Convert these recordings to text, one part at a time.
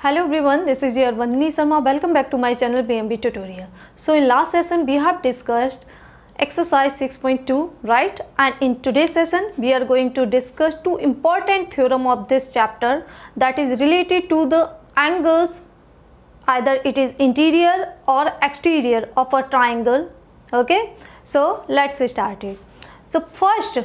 Hello everyone, this is your Vandini Sharma. Welcome back to my channel BMB Tutorial. So in last session we have discussed exercise 6.2, right? And in today's session we are going to discuss two important theorem of this chapter that is related to the angles, either it is interior or exterior of a triangle. Okay, so let's start it. So first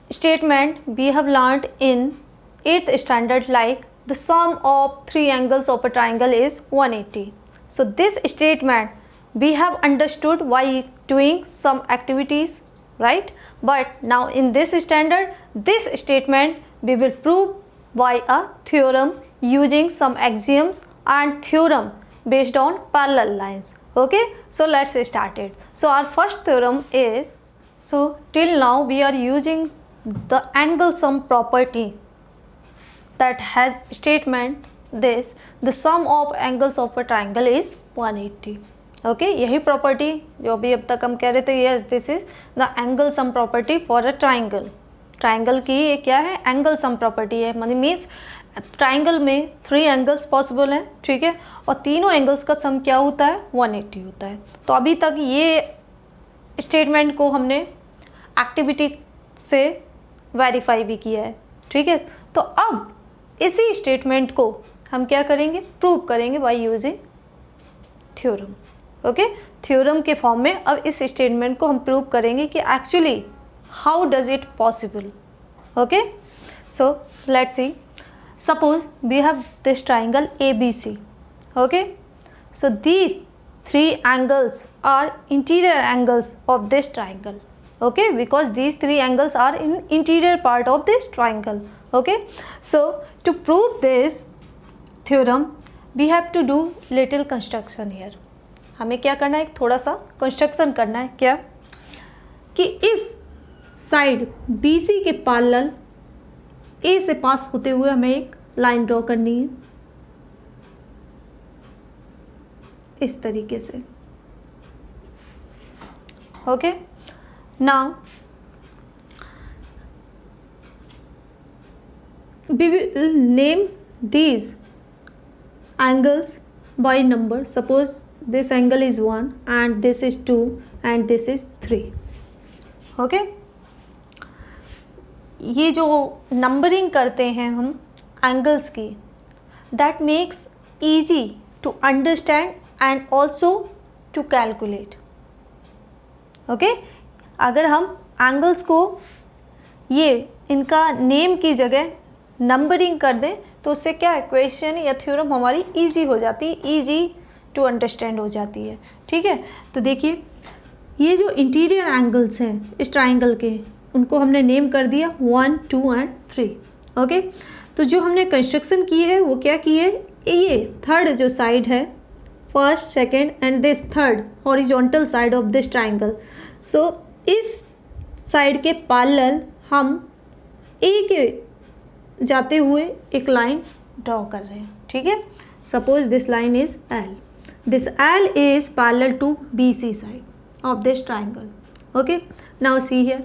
statement we have learned in 8th standard, like the sum of three angles of a triangle is 180. So this statement we have understood while doing some activities, right? But now in this standard, this statement we will prove by a theorem using some axioms and theorem based on parallel lines. Okay, so let's start it. So our first theorem is, so till now we are using the angle sum property that has statement this, the sum of angles of a triangle is 180. Okay, यही property जो अभी अब तक हम कह रहे थे, yes this is the angle sum property for a triangle. Triangle की ये क्या है, एंगल सम प्रॉपर्टी है. मतलब मीन्स ट्राइंगल में 3 एंगल्स पॉसिबल हैं, ठीक है, और तीनों एंगल्स का सम क्या होता है, 180 होता है. तो अभी तक ये स्टेटमेंट को हमने एक्टिविटी से वेरीफाई भी किया है, ठीक है. तो अब इसी स्टेटमेंट को हम क्या करेंगे, प्रूव करेंगे by using theorem. Okay, theorem के फॉर्म में अब इस स्टेटमेंट को हम प्रूव करेंगे कि actually how does it possible. Okay, so let's see. Suppose we have this triangle ABC. Okay, so these 3 angles are interior angles of this triangle. Okay, because these 3 angles are in interior part of this triangle. Okay, so to prove this theorem we have to do little construction here. हमें क्या करना है, थोड़ा सा construction करना है. क्या कि इस साइड BC के पैरेलल A से पास होते हुए हमें एक लाइन ड्रॉ करनी है इस तरीके से. Okay, now we will name these angles by number. Suppose this angle is 1 and this is 2 and this is 3. okay, ये जो नंबरिंग करते हैं हम एंगल्स की, that makes easy to understand and also to calculate. okay, अगर हम angles को ये इनका नेम की जगह नंबरिंग कर दें तो उससे क्या है, क्वेश्चन या थ्योरम हमारी इजी हो जाती है, इजी टू अंडरस्टैंड हो जाती है. ठीक है, तो देखिए ये जो इंटीरियर एंगल्स हैं इस ट्राइंगल के, उनको हमने नेम कर दिया 1, 2 एंड 3. ओके, तो जो हमने कंस्ट्रक्शन की है वो क्या की है, ये थर्ड जो साइड है, first second and this third horizontal side of this triangle. So इस साइड के पैरेलल हम ए के जाते हुए एक लाइन ड्रॉ कर रहे हैं. ठीक है, suppose this line is L. This L is parallel to BC side of this triangle. Okay, now see here,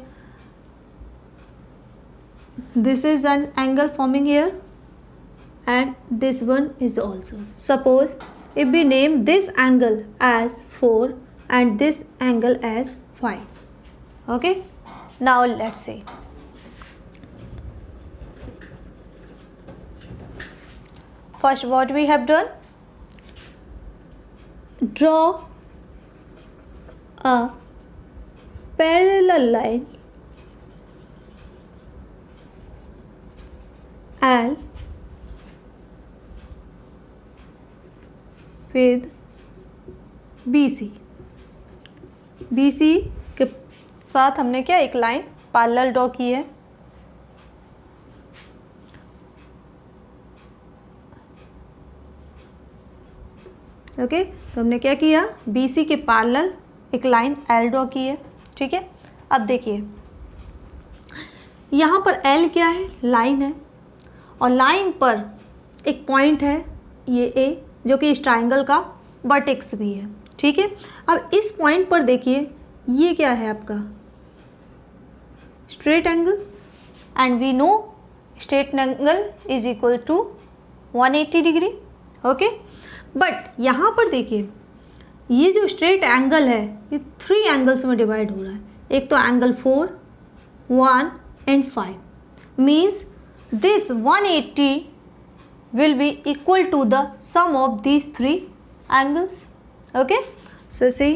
this is an angle forming here and this one is also. Suppose if we name this angle as 4 and this angle as 5. okay, now let's see. First what we have done, draw a parallel line L with BC. BC के साथ हमने क्या, एक line parallel draw की है. Okay, तो हमने क्या किया, BC के पैरेलल एक लाइन L ड्रॉ की है. ठीक है, अब देखिए यहाँ पर L क्या है, लाइन है, और लाइन पर एक पॉइंट है ये A, जो कि इस ट्राइंगल का वर्टेक्स भी है. ठीक है, अब इस पॉइंट पर देखिए ये क्या है आपका, straight angle, and we know straight angle is equal to 180 degree. Okay, but यहाँ पर देखिए ये जो स्ट्रेट एंगल है ये 3 एंगल्स में डिवाइड हो रहा है। एक तो angle 4, 1 and 5, means this 180 will be equal to the sum of these 3 angles. Okay, so see,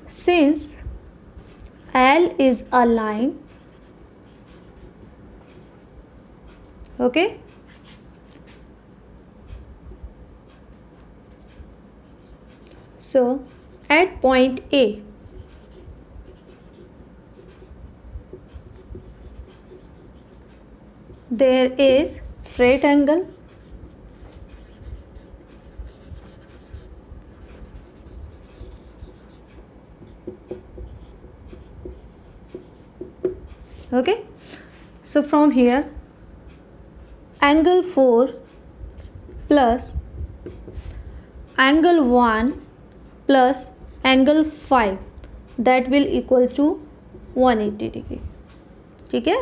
since L is a line, okay, so at point A there is straight angle, okay, so from here angle 4 plus angle 1 plus angle 5 that will equal to 180 degree. ठीक है,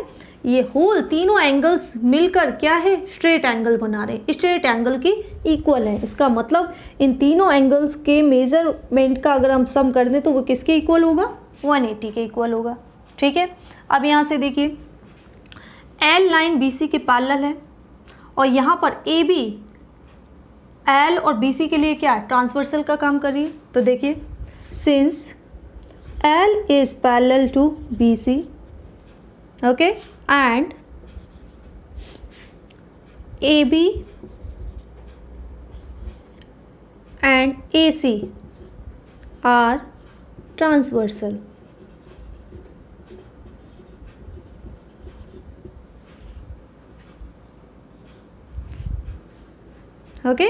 ये whole तीनों angles मिलकर क्या है, straight angle बना रहे हैं, स्ट्रेट एंगल की इक्वल है। इसका मतलब इन तीनों एंगल्स के मेजरमेंट का अगर हम सम कर दें तो वो किसके इक्वल होगा, 180 के इक्वल होगा। ठीक है, अब यहाँ से देखिए एल लाइन बी सी के पैरेलल है और यहाँ पर ए बी एल और बी सी के लिए क्या ट्रांसवर्सल का काम कर रही है। तो देखिए since L is parallel to B C, okay, and AB and AC are transversal. Okay,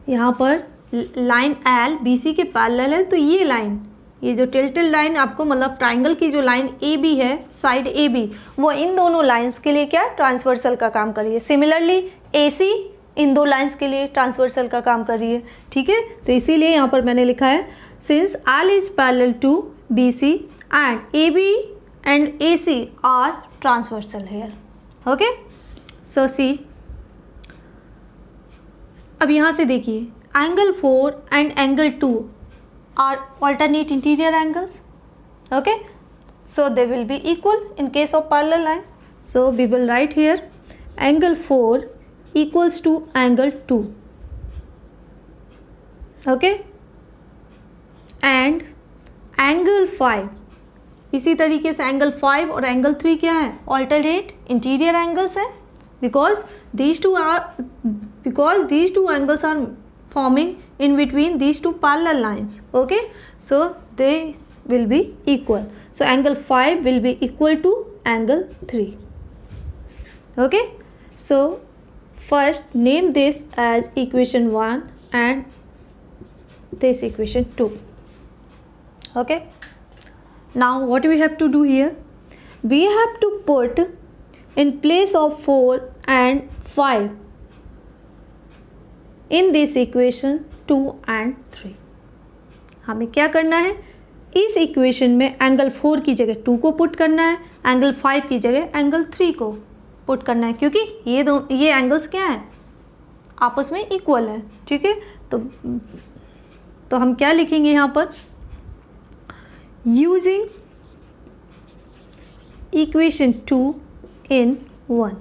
यहाँ पर लाइन L BC के पैरेलल है, तो ये लाइन, ये जो टिल्टेड लाइन आपको मतलब ट्राइंगल की जो लाइन ए बी है, साइड ए बी, वो इन दोनों लाइंस के लिए क्या ट्रांसवर्सल का काम कर रही है। सिमिलरली ए सी इन दो लाइंस के लिए ट्रांसवर्सल का काम कर रही है। ठीक है, तो इसीलिए यहाँ पर मैंने लिखा है since L is parallel to B C and A B and A C are transversal here. Okay, so C, अब यहाँ से देखिए angle 4 and angle 2 are alternate interior angles. Okay, so they will be equal in case of parallel line. So we will write here angle 4 equals to angle 2. Okay, and angle 5 इसी तरीके से angle 5 और angle 3 क्या है, alternate interior angles है, because these two angles are forming in between these two parallel lines. Okay, so they will be equal. So angle 5 will be equal to angle 3. Okay, so first name this as equation 1 and this equation 2. Okay, now what we have to do here, we have to put in place of 4 and 5 in this equation 2 and 3. हमें क्या करना है, इस equation में angle 4 की जगह 2 को put करना है, एंगल 5 की जगह एंगल 3 को पुट करना है, क्योंकि ये एंगल्स क्या हैं, आपस में इक्वल है। ठीक है, तो हम क्या लिखेंगे यहाँ पर, using equation 2 in 1,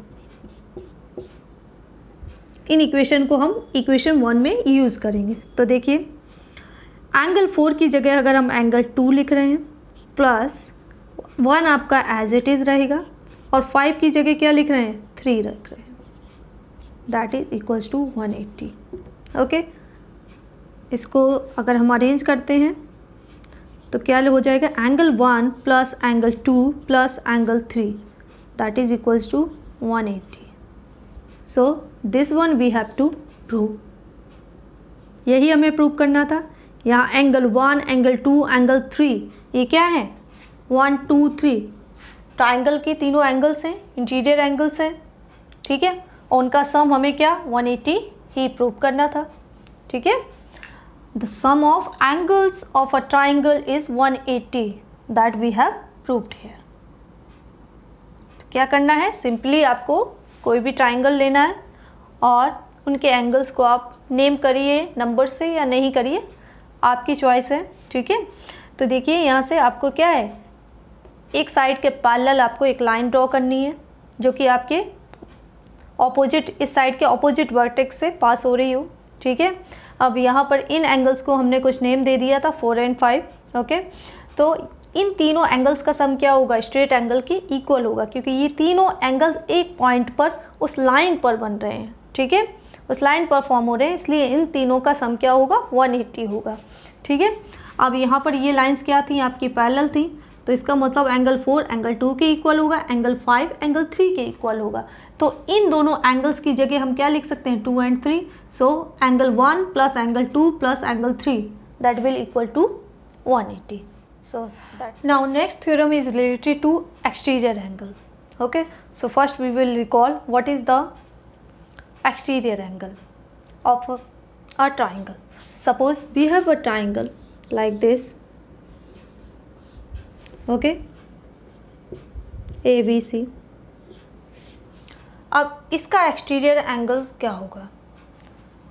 in equation को हम इक्वेशन 1 में यूज़ करेंगे। तो देखिए एंगल 4 की जगह अगर हम एंगल 2 लिख रहे हैं प्लस 1 आपका एज इट इज़ रहेगा और 5 की जगह क्या लिख रहे हैं, 3 रख रहे हैं, that is equals to 180। Okay, इसको अगर हम अरेंज करते हैं तो क्या हो जाएगा, angle 1 plus angle 2 plus angle 3 that is equals to 180। So this one we have to prove, यही हमें प्रूव करना था। यहाँ एंगल 1, एंगल 2, एंगल 3 ये क्या है, 1 2 3 ट्राइंगल के तीनों एंगल्स हैं, इंटीरियर एंगल्स हैं। ठीक है, और उनका सम हमें क्या 180 ही प्रूव करना था। ठीक है, the sum of angles of a triangle is 180 that we have proved here. क्या करना है, सिंपली आपको कोई भी ट्राइंगल लेना है और उनके एंगल्स को आप नेम करिए नंबर से या नहीं करिए, आपकी चॉइस है, ठीक है। तो देखिए यहाँ से आपको क्या है, एक साइड के पैरेलल आपको एक लाइन ड्रॉ करनी है जो कि आपके ऑपोजिट, इस साइड के ऑपोजिट वर्टेक्स से पास हो रही हो, ठीक है। अब यहाँ पर इन एंगल्स को हमने कुछ नेम दे दिया था 4 और 5, ओके। तो इन तीनों एंगल्स का सम क्या होगा, स्ट्रेट एंगल के इक्वल होगा, क्योंकि ये तीनों एंगल्स एक पॉइंट पर उस लाइन पर बन रहे हैं, ठीक है, उस लाइन पर फॉर्म हो रहे हैं, इसलिए इन तीनों का सम क्या होगा, 180 होगा, ठीक है। अब यहाँ पर ये लाइंस क्या थी, आपकी पैरेलल थी, तो इसका मतलब एंगल 4 एंगल 2 के इक्वल होगा, एंगल 5 एंगल 3 के इक्वल होगा। तो इन दोनों एंगल्स की जगह हम क्या लिख सकते हैं, 2 and 3। So angle 1 plus angle 2 plus angle 3 that will equal to 180। So now next theorem is related to exterior angle, okay। So first we will recall what is the exterior angle of a triangle. Suppose we have a triangle like this, okay, ABC। अब इसका exterior angles क्या होगा,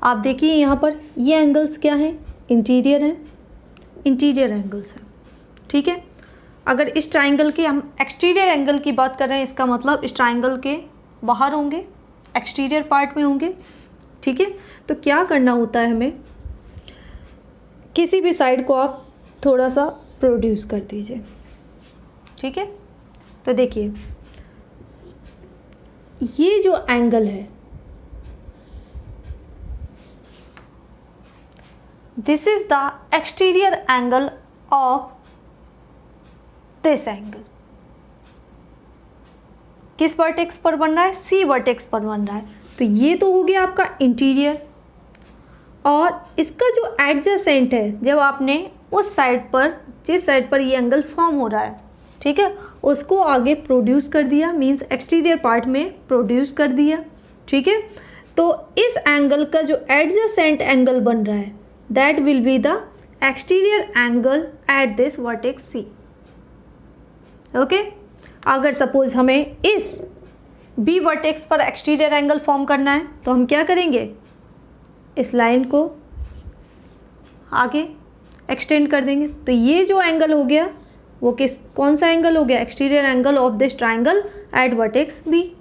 आप देखिए यहाँ पर ये angles क्या हैं, इंटीरियर हैं, इंटीरियर एंगल्स हैं, ठीक है। अगर इस ट्राइंगल के हम एक्सटीरियर एंगल की बात कर रहे हैं, इसका मतलब इस ट्राइंगल के बाहर होंगे, एक्सटीरियर पार्ट में होंगे, ठीक है। तो क्या करना होता है, हमें किसी भी साइड को आप थोड़ा सा प्रोड्यूस कर दीजिए, ठीक है। तो देखिए ये जो एंगल है, this is the exterior angle of this angle. किस वर्टेक्स पर बन रहा है, सी वर्टेक्स पर बन रहा है। तो ये तो हो गया आपका इंटीरियर, और इसका जो एडजेसेंट है, जब आपने उस साइड पर, जिस साइड पर ये एंगल फॉर्म हो रहा है, ठीक है, उसको आगे प्रोड्यूस कर दिया, मींस एक्सटीरियर पार्ट में प्रोड्यूस कर दिया, ठीक है। तो इस एंगल का जो एडजेसेंट एंगल बन रहा है, that will be the exterior angle at this vertex C, okay. अगर सपोज हमें इस बी वर्टेक्स पर एक्सटीरियर एंगल फॉर्म करना है, तो हम क्या करेंगे, इस लाइन को आगे एक्सटेंड कर देंगे। तो ये जो एंगल हो गया वो कौन सा एंगल हो गया, exterior angle of this triangle at vertex B.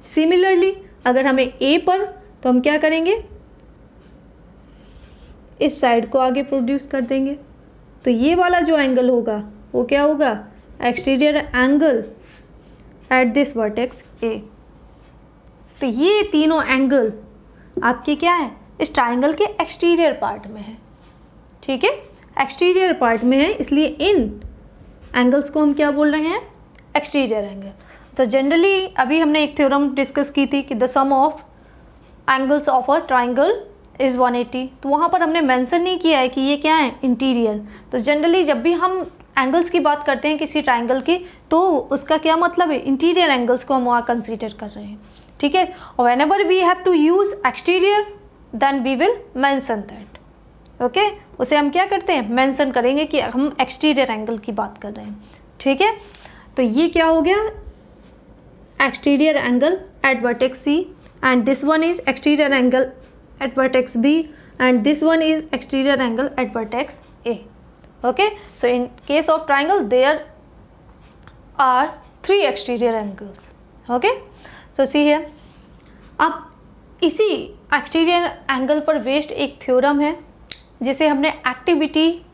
Similarly अगर हमें ए पर, तो हम क्या करेंगे, इस साइड को आगे प्रोड्यूस कर देंगे। तो ये वाला जो एंगल होगा वो क्या होगा, exterior angle at this vertex ए। तो ये तीनों एंगल आपके क्या है, इस ट्राइंगल के एक्सटीरियर पार्ट में है, ठीक है, एक्सटीरियर पार्ट में है, इसलिए इन एंगल्स को हम क्या बोल रहे हैं, एक्सटीरियर एंगल। तो जनरली अभी हमने एक थ्योरम डिस्कस की थी कि the sum of angles of a triangle is 180। तो वहाँ पर हमने मेंशन नहीं किया है कि ये क्या है, इंटीरियर। तो जनरली जब भी हम एंगल्स की बात करते हैं किसी ट्राइंगल की, तो उसका क्या मतलब है, इंटीरियर एंगल्स को हम वहाँ कंसीडर कर रहे हैं, ठीक है। और whenever we have to use exterior then we will mention that, okay. उसे हम क्या करते हैं, मेंशन करेंगे कि हम एक्सटीरियर एंगल की बात कर रहे हैं, ठीक है। तो ये क्या हो गया, exterior angle at vertex C, and this one is exterior angle at vertex B, and this one is exterior angle at vertex A, okay। So in case of triangle there are 3 exterior angles, okay। So see here, अब इसी exterior angle पर based एक theorem है जिसे हमने activity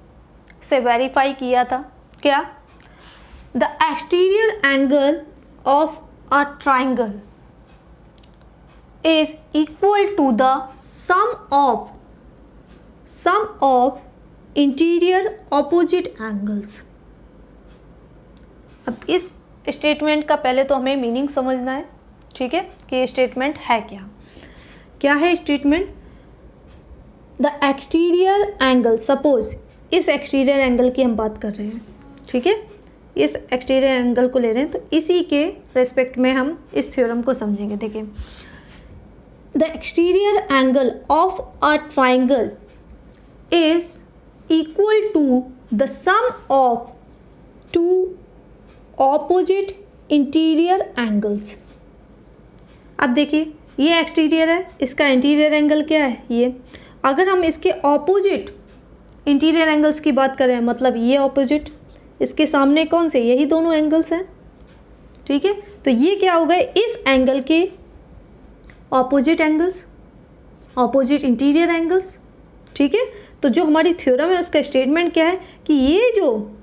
से verify किया था। क्या, the exterior angle of a triangle is equal to the sum of interior opposite angles। अब इस स्टेटमेंट का पहले तो हमें मीनिंग समझना है, ठीक है, कि ये स्टेटमेंट है क्या, क्या है statement. The exterior angle, suppose इस एक्सटीरियर एंगल की हम बात कर रहे हैं, ठीक है, इस एक्सटीरियर एंगल को ले रहे हैं, तो इसी के रेस्पेक्ट में हम इस थ्योरम को समझेंगे। देखिए, the exterior angle of a triangle is equal to the sum of two opposite interior angles। अब देखिए ये एक्सटीरियर है, इसका इंटीरियर एंगल क्या है ये। अगर हम इसके ऑपोजिट इंटीरियर एंगल्स की बात करें, मतलब ये ऑपोजिट, इसके सामने कौन से, यही दोनों एंगल्स हैं, ठीक है। तो ये क्या हो गए, इस एंगल के opposite angles, opposite interior angles, ठीक है। तो जो हमारी थ्योरम है उसका स्टेटमेंट क्या है कि ये जो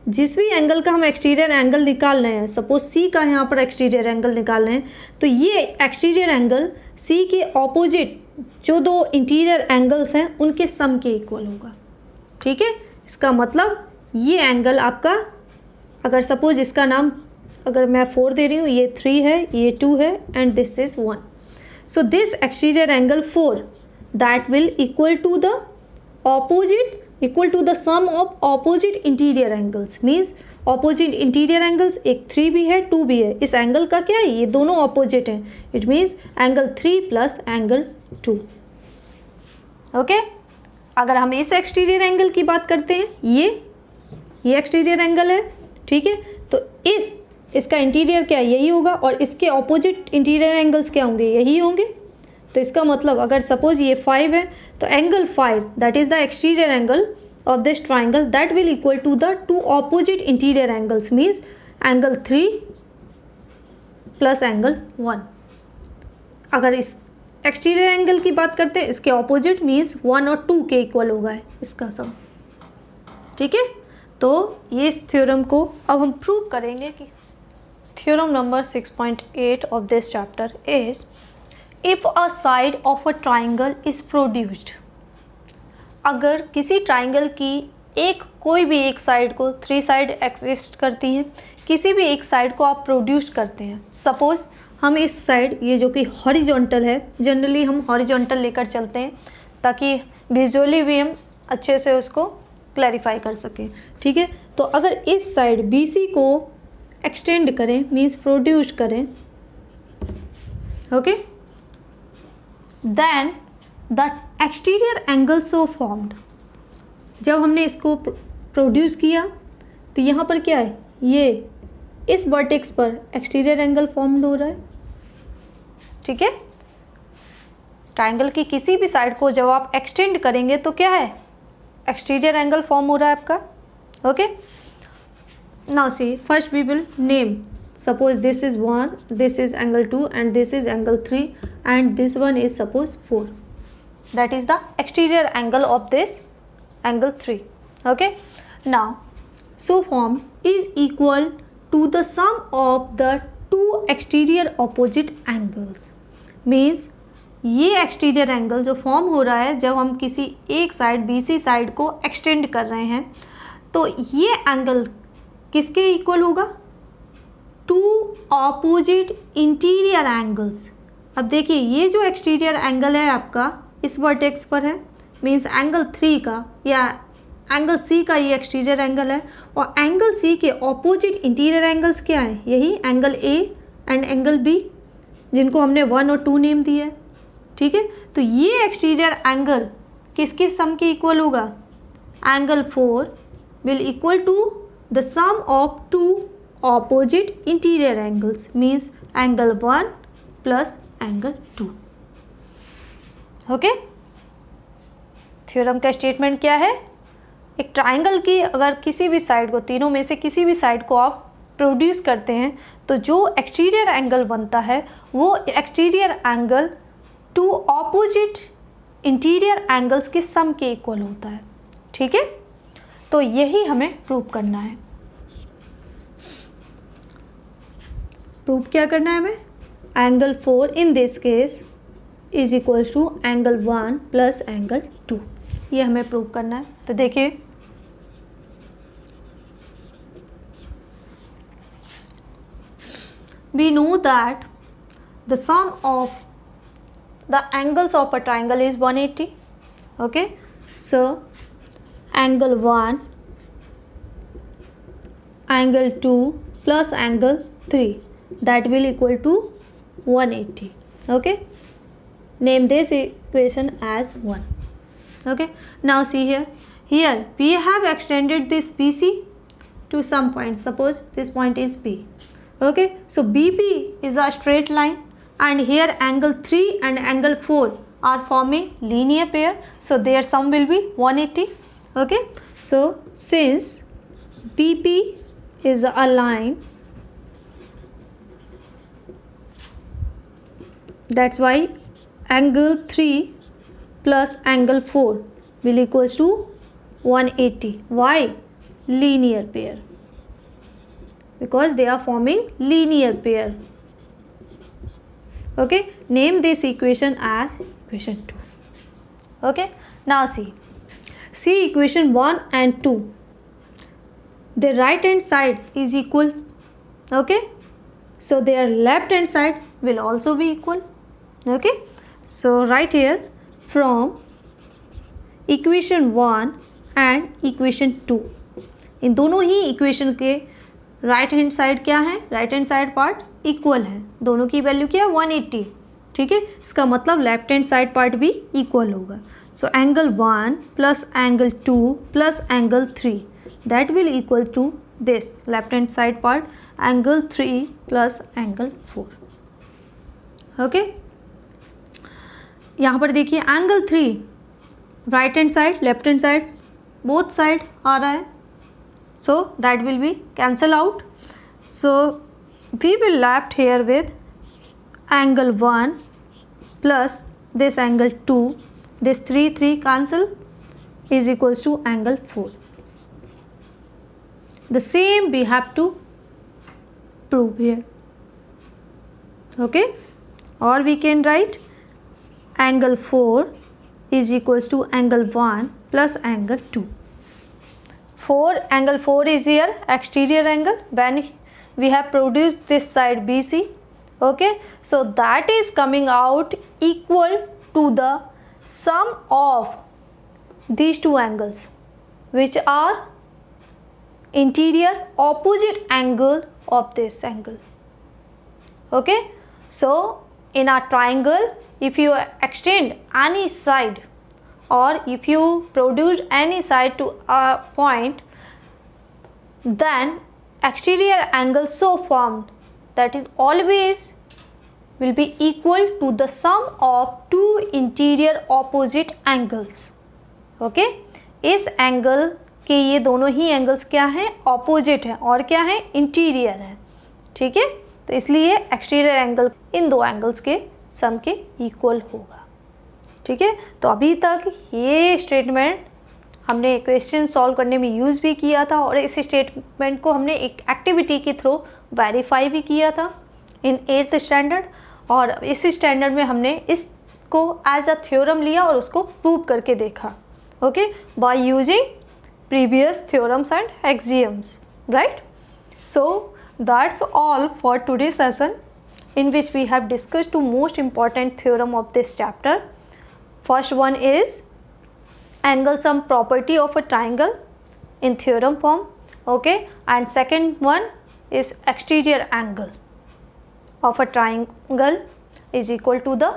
जिस भी एंगल का हम एक्सटीरियर एंगल निकाल रहे हैं, सपोज सी का यहाँ पर एक्सटीरियर एंगल निकाल रहे हैं, तो ये एक्सटीरियर एंगल सी के ऑपोजिट जो दो इंटीरियर एंगल्स हैं उनके सम के इक्वल होगा, ठीक है। इसका मतलब ये एंगल आपका, अगर सपोज इसका नाम अगर मैं 4 दे रही हूँ, ये 3 है, ये 2 है and this is 1, so this exterior angle 4 that will equal to the opposite, equal to the sum of opposite interior angles, means opposite interior angles एक 3 भी है 2 भी है, इस एंगल का क्या है, ये दोनों ऑपोजिट हैं, it means angle 3 plus angle 2, okay. अगर हम इस एक्सटीरियर एंगल की बात करते हैं, ये एक्सटीरियर एंगल है, ठीक है। तो इसका इंटीरियर क्या यही होगा और इसके ऑपोजिट इंटीरियर एंगल्स क्या होंगे, यही होंगे। तो इसका मतलब अगर सपोज ये 5 है तो angle 5 that is the exterior angle of this triangle that will equal to the 2 opposite interior angles, means angle 3 plus angle 1। अगर इस एक्सटीरियर एंगल की बात करते हैं, इसके ऑपोजिट मीन्स 1 और 2 के इक्वल होगा इसका सम, ठीक है। तो ये इस थ्योरम को अब हम प्रूव करेंगे कि theorem number 6.8 of this chapter is if a side of a triangle is produced, अगर किसी ट्राइंगल की कोई भी एक साइड को, 3 साइड एग्जिस्ट करती हैं, किसी भी एक साइड को आप प्रोड्यूस करते हैं। सपोज़ हम इस साइड, ये जो कि हॉरिजॉन्टल है, जनरली हम हॉरिजॉन्टल लेकर चलते हैं ताकि विजुअली भी हम अच्छे से उसको क्लैरिफाई कर सकें, ठीक है। तो अगर इस साइड BC को एक्सटेंड करें, मीन्स प्रोड्यूस करें, okay, then the exterior angle so formed, जब हमने इसको प्रोड्यूस किया तो यहाँ पर क्या है, ये इस वर्टेक्स पर एक्सटीरियर एंगल फॉर्म्ड हो रहा है, ठीक है। ट्राइंगल की किसी भी साइड को जब आप एक्सटेंड करेंगे तो क्या है, एक्सटीरियर एंगल फॉर्म हो रहा है आपका, okay. Now see first we will name, suppose this is 1, this is angle 2 and this is angle 3 and this one is suppose 4, that is the exterior angle of this angle 3, okay. Now so form is equal to the sum of the 2 exterior opposite angles, means ये exterior angle जो form हो रहा है जब हम किसी एक side BC side को एक्सटेंड कर रहे हैं, तो ये एंगल किसके इक्वल होगा, 2 ऑपोजिट इंटीरियर एंगल्स। अब देखिए ये जो एक्सटीरियर एंगल है आपका इस वर्टेक्स पर है, मीन्स एंगल 3 का या एंगल C का ये एक्सटीरियर एंगल है, और एंगल C के ऑपोजिट इंटीरियर एंगल्स क्या है, यही angle A and angle B, जिनको हमने 1 और 2 नेम दिया है, ठीक है। तो ये एक्सटीरियर एंगल किसके सम के इक्वल होगा, angle 4 will equal to the sum of 2 opposite interior angles, means angle 1 plus angle 2, okay. Theorem का स्टेटमेंट क्या है, एक ट्राइंगल की अगर किसी भी साइड को, तीनों में से किसी भी साइड को आप प्रोड्यूस करते हैं तो जो एक्सटीरियर एंगल बनता है वो exterior angle 2 opposite interior angles के सम के इक्वल होता है, ठीक है। तो यही हमें प्रूव करना है। प्रूव क्या करना है हमें, angle 4 in this case is equal to angle 1 plus angle 2, ये हमें प्रूव करना है। तो देखिए we know that the sum of the angles of a triangle is 180, okay. So angle 1, angle 2 plus angle 3 that will equal to 180, okay. Name this equation as 1, okay. Now see here we have extended this BC to some point, suppose this point is P, okay. So BP is a straight line and here angle 3 and angle 4 are forming linear pair, so their sum will be 180. Okay, so since BP is a line, that's why angle 3 plus angle 4 will equals to 180. Why? Linear pair, because they are forming linear pair. Okay, name this equation as equation 2. Okay, now see equation 1 and 2. The right hand side is equal. Okay, so their left hand side will also be equal. Okay, so right here from equation 1 and equation 2, इन दोनों ही equation के right hand side क्या है, right hand side part equal है, दोनों की value क्या है 180. ठीक है, इसका मतलब लेफ्ट हैंड साइड पार्ट भी इक्वल होगा. So angle 1 plus angle 2 plus angle 3 that will equal to this left hand side part angle 3 plus angle 4. Okay, यहाँ पर देखिए angle 3 right hand side left hand side both side आ रहा है, so that will be cancel out. So we will left here with angle 1 plus this angle 2, this 3 cancel, is equals to angle 4. The same we have to prove here. Okay, or we can write angle 4 is equals to angle 1 plus angle 2. Angle 4 is here exterior angle when we have produced this side BC. Okay, so that is coming out equal to the sum of these two angles, which are interior opposite angle of this angle. Okay, so in a triangle, if you extend any side or if you produce any side to a point, then exterior angle so formed that is always will be equal to the sum of two interior opposite angles. Okay, इस angle के ये दोनों ही angles क्या हैं, opposite है और क्या है, इंटीरियर है. ठीक है, तो इसलिए एक्सटीरियर एंगल इन दो एंगल्स के सम के इक्वल होगा. ठीक है, तो अभी तक ये स्टेटमेंट हमने क्वेश्चन सॉल्व करने में यूज़ भी किया था और इस स्टेटमेंट को हमने एक एक्टिविटी के थ्रू वेरीफाई भी किया था इन 8th स्टैंडर्ड, और इस स्टैंडर्ड में हमने इसको एज अ थ्योरम लिया और उसको प्रूव करके देखा. Okay, by using previous theorems and axioms. Right, so that's all for today session in which we have discussed two most important theorem of this chapter. First one is angle sum property of a triangle in theorem form. Okay, and second one is exterior angle of a triangle is equal to the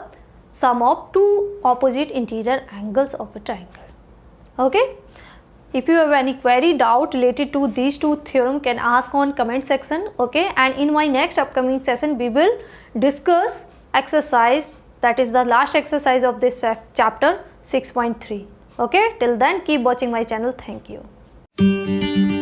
sum of two opposite interior angles of a triangle. Okay, if you have any query, doubt related to these two theorem, can ask on comment section. Okay, and in my next upcoming session we will discuss exercise, that is the last exercise of this chapter 6.3. Okay, till then keep watching my channel. Thank you.